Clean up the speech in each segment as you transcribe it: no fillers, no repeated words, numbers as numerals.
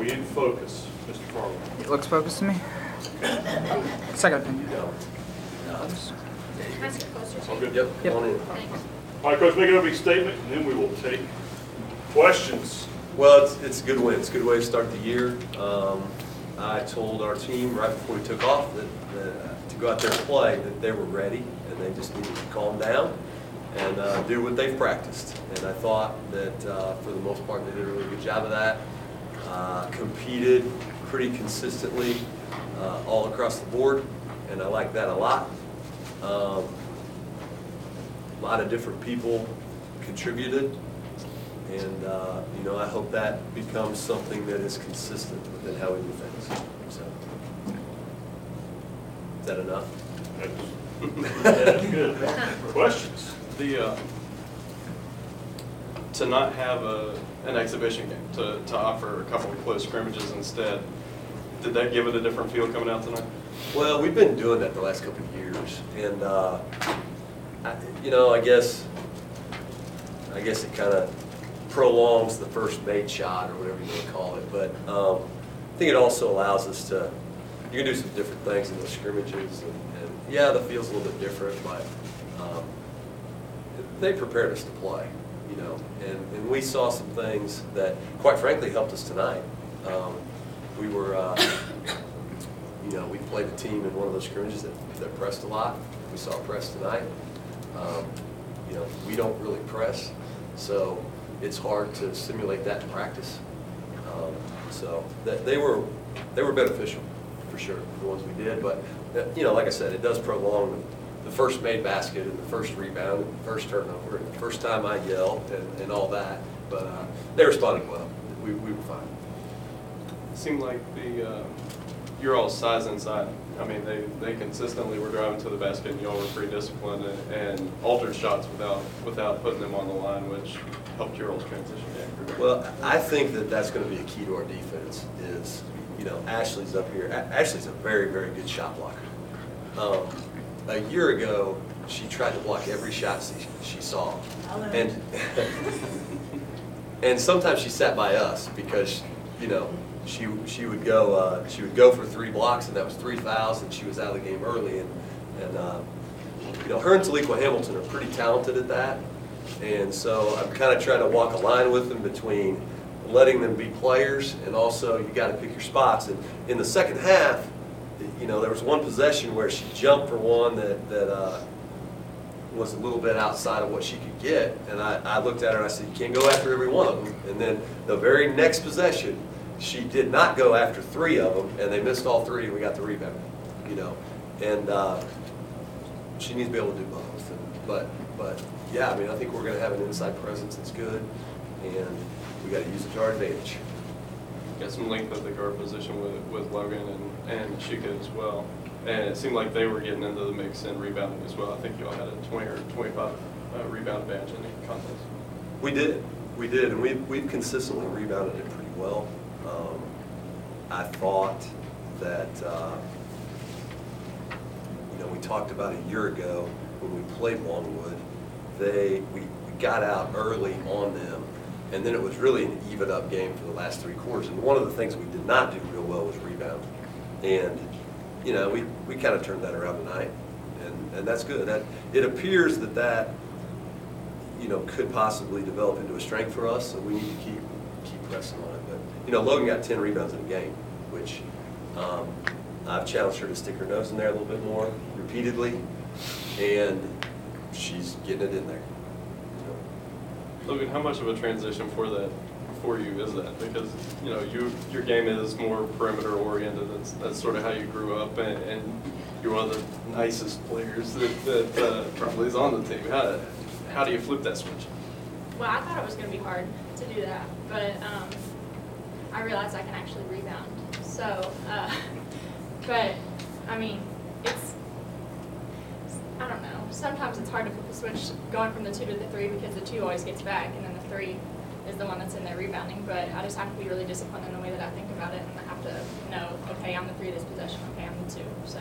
we in focus, Mr. Fraley? It looks focused to me. Second opinion. Can I sit closer to All you? good? Yep. On in. Thanks. All right, Coach, make an opening statement, and then we will take questions. Well, it's a good win. It's a good way to start the year. I told our team right before we took off that to go out there and play, that they were ready, and they just needed to calm down and do what they've practiced. And I thought that for the most part they did a really good job of that. Competed pretty consistently all across the board, and I like that a lot. A lot of different people contributed, and I hope that becomes something that is consistent within how we do things. So, is that enough? That's good. Questions? To not have an exhibition game, to offer a couple of close scrimmages instead, did that give it a different feel coming out tonight? Well, we've been doing that the last couple of years, and I guess it kind of prolongs the first made shot or whatever you want to call it. But I think it also allows us to, you can do some different things in those scrimmages, and yeah, the field's a little bit different, but they prepared us to play, and we saw some things that, quite frankly, helped us tonight. We were, we played a team in one of those scrimmages that pressed a lot. We saw press tonight. We don't really press, so it's hard to simulate that in practice. So they were beneficial for sure, the ones we did. But like I said, it does prolong the first made basket and the first rebound and the first turnover and the first time I yelled and all that. But they responded well. We were fine. It seemed like you're all size inside. I mean, they consistently were driving to the basket, and y'all were pretty disciplined and altered shots without putting them on the line, which helped your all's transition game. Well, I think that's going to be a key to our defense is, Ashley's up here. Ashley's a very, very good shot blocker. A year ago, she tried to block every shot she saw. And sometimes she sat by us because, she would go for 3 blocks, and that was 3 fouls, and she was out of the game early. And her and Taliqua Hamilton are pretty talented at that. And so I'm kind of trying to walk a line with them between letting them be players and also you got to pick your spots. And in the second half, there was one possession where she jumped for one that was a little bit outside of what she could get. And I looked at her and I said, you can't go after every one of them. And then the very next possession, she did not go after 3 of them, and they missed all 3, and we got the rebound. And she needs to be able to do both. But yeah, I think we're going to have an inside presence that's good, and we got to use it to our advantage. Got some length at the guard position with Logan and Chica as well, and it seemed like they were getting into the mix and rebounding as well. I think y'all had a 20 or 25 rebound advantage in the contest. We did, and we've consistently rebounded it pretty well. I thought that, we talked about a year ago when we played Longwood, we got out early on them, and then it was really an even up game for the last 3 quarters. And one of the things we did not do real well was rebound. And, we kind of turned that around tonight, and that's good. It appears that could possibly develop into a strength for us, so we need to keep pressing on it. But, Logan got 10 rebounds in a game, which I've challenged her to stick her nose in there a little bit more repeatedly, and she's getting it in there. Logan, how much of a transition for you is that? Because your game is more perimeter oriented. That's sort of how you grew up, and you're one of the nicest players that probably is on the team. How do you flip that switch? Well, I thought it was going to be hard to do that, but I realized I can actually rebound. So, but I don't know. Sometimes it's hard to flip the switch going from the 2 to the 3 because the 2 always gets back, and then the 3 is the one that's in there rebounding. But I just have to be really disciplined in the way that I think about it, and I have to know, okay, I'm the 3 this possession, okay, I'm the 2. So.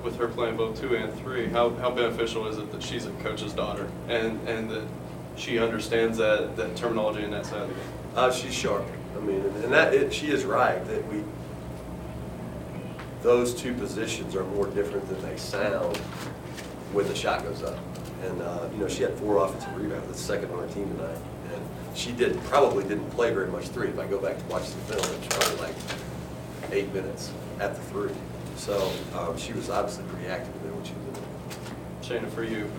With her playing both 2 and 3, how beneficial is it that she's a coach's daughter and that she understands that terminology and that side of the game? She's sharp. I mean, she is right that those two positions are more different than they sound when the shot goes up. And, she had 4 offensive rebounds, that's second on her team tonight. And she probably didn't play very much 3. If I go back to watch the film, it was probably like 8 minutes at the 3. So she was obviously pretty active there when she was in there. Shayna, for you,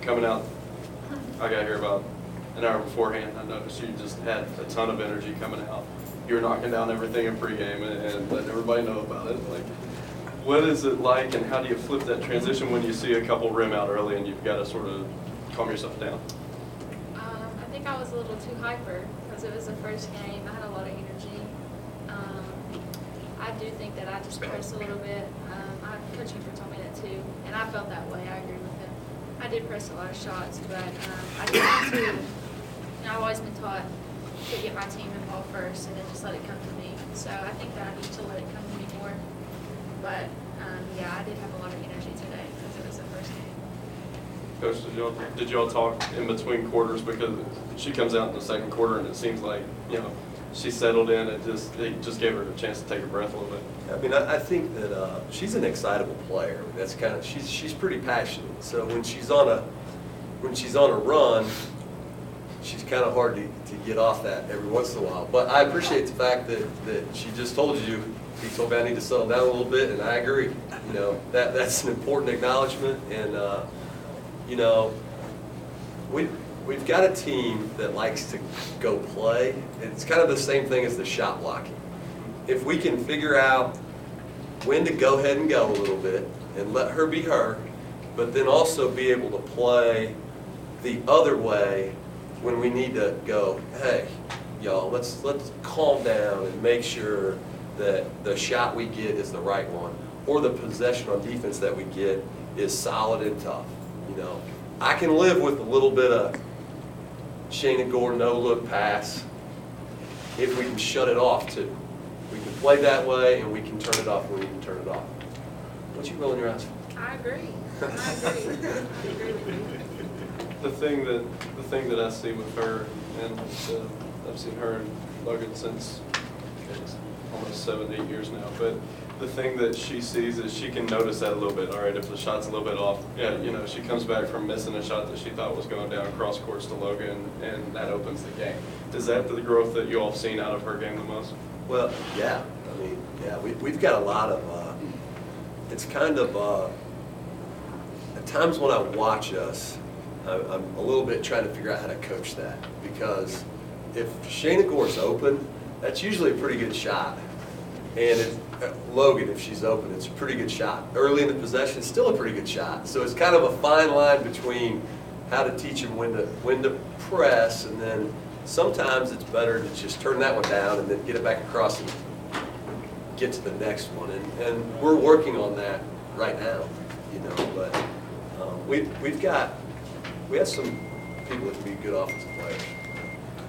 coming out, I got here about an hour beforehand. I noticed you just had a ton of energy coming out. You were knocking down everything in pregame and letting everybody know about it. Like, what is it like, and how do you flip that transition when you see a couple rim out early and you've got to sort of calm yourself down? I think I was a little too hyper because it was the first game. I had a lot of energy. I do think that I just pressed a little bit. Coach Kemper told me that too, and I felt that way. I agree with him. I did press a lot of shots, but I did too. I've always been taught to get my team involved first and then just let it come to me. So I think that I need to let it come to me more. But yeah, I did have a lot of energy today because it was the first game. Coach, did y'all talk in between quarters? Because she comes out in the second quarter and it seems like, she settled in and they just gave her a chance to take her breath a little bit. I mean, I think that she's an excitable player. That's kind of she's pretty passionate. So when she's on a run, she's kind of hard to get off that every once in a while. But I appreciate the fact that she just told you, he told me I need to settle down a little bit, and I agree. That's an important acknowledgement, and we've got a team that likes to go play. It's kind of the same thing as the shot blocking. If we can figure out when to go ahead and go a little bit and let her be her, but then also be able to play the other way when we need to go, hey, y'all, let's calm down and make sure that the shot we get is the right one, or the possession on defense that we get is solid and tough. I can live with a little bit of Shayna Gore no-look pass if we can shut it off too. We can play that way, and we can turn it off when we can turn it off. What you rolling your eyes for? I agree. I agree with you. The thing that I see with her, and I've seen her and Logan since almost 7-8 years now, but the thing that she sees is she can notice that a little bit. All right, if the shot's a little bit off, she comes back from missing a shot that she thought was going down cross courts to Logan, and that opens the game. Is that the growth that you all have seen out of her game the most? Well, yeah. I mean, yeah, we've got a lot of, it's kind of, at times when I watch us, I'm a little bit trying to figure out how to coach that, because if Shayna Gore's open, that's usually a pretty good shot. And if Logan, if she's open, it's a pretty good shot. Early in the possession, it's still a pretty good shot. So it's kind of a fine line between how to teach them when to press, and then sometimes it's better to just turn that one down and then get it back across and get to the next one. And we're working on that right now, But we have some people that can be good offensive players.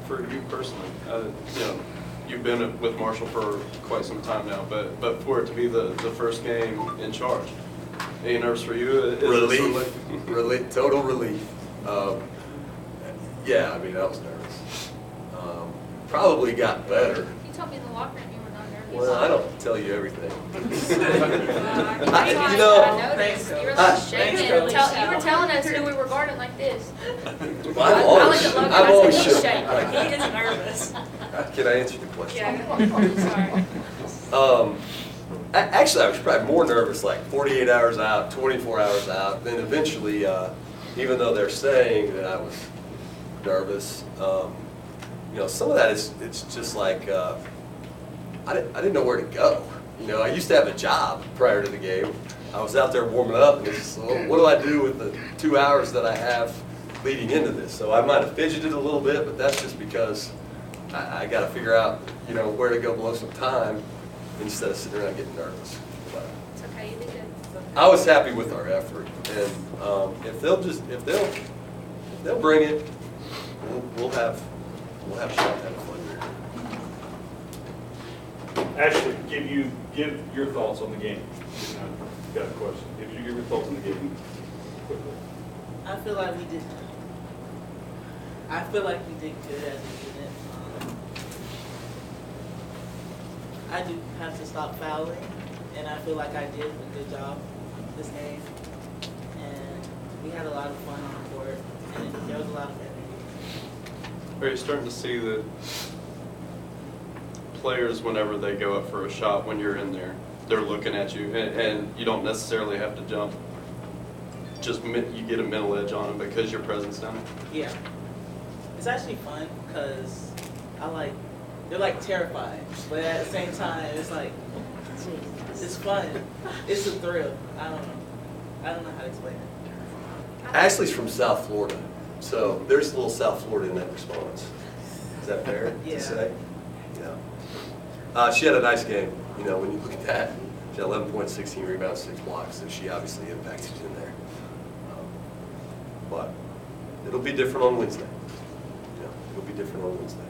For you personally, you've been with Marshall for quite some time now, but for it to be the first game in charge, any nerves for you? Relief, total relief. Yeah, I mean, I was nervous. Probably got better. You told me in the locker room you were not nervous. Well, I don't tell you everything. I noticed. You were like shaking. You were telling us who we were guarding like this. I've always shaken. He is nervous. Can I answer the question? Yeah, sorry. Actually, I was probably more nervous like 48 hours out, 24 hours out. Then eventually, even though they're saying that I was nervous, some of that it's just like I didn't know where to go. I used to have a job prior to the game. I was out there warming up, and it's, what do I do with the 2 hours that I have leading into this? So I might have fidgeted a little bit, but that's just because I got to figure out, where to go blow some time instead of sitting around getting nervous. But It's okay, you did good. I was happy with our effort, and if they'll bring it, we'll have a shot to have fun. Ashley, give your thoughts on the game. Got a question. Give your thoughts on the game quickly. I feel like we did good as a unit. I do have to stop fouling, and I feel like I did a good job this game. And we had a lot of fun on the court, and there was a lot of energy. Are you starting to see that players, whenever they go up for a shot, when you're in there, they're looking at you, and you don't necessarily have to jump. Just you get a mental edge on them because your presence down there. Yeah. It's actually fun because they're like terrified, but at the same time, it's like, it's fun. It's a thrill. I don't know how to explain it. Ashley's from South Florida, so there's a little South Florida in that response. Is that fair Yeah. to say? Yeah. She had a nice game. You know, when you look at that, she had 11 points, 16 rebounds, 6 blocks, so she obviously impacted you in there. But it'll be different on Wednesday. Yeah, it'll be different on Wednesday.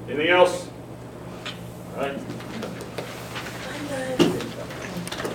Anything else? All right.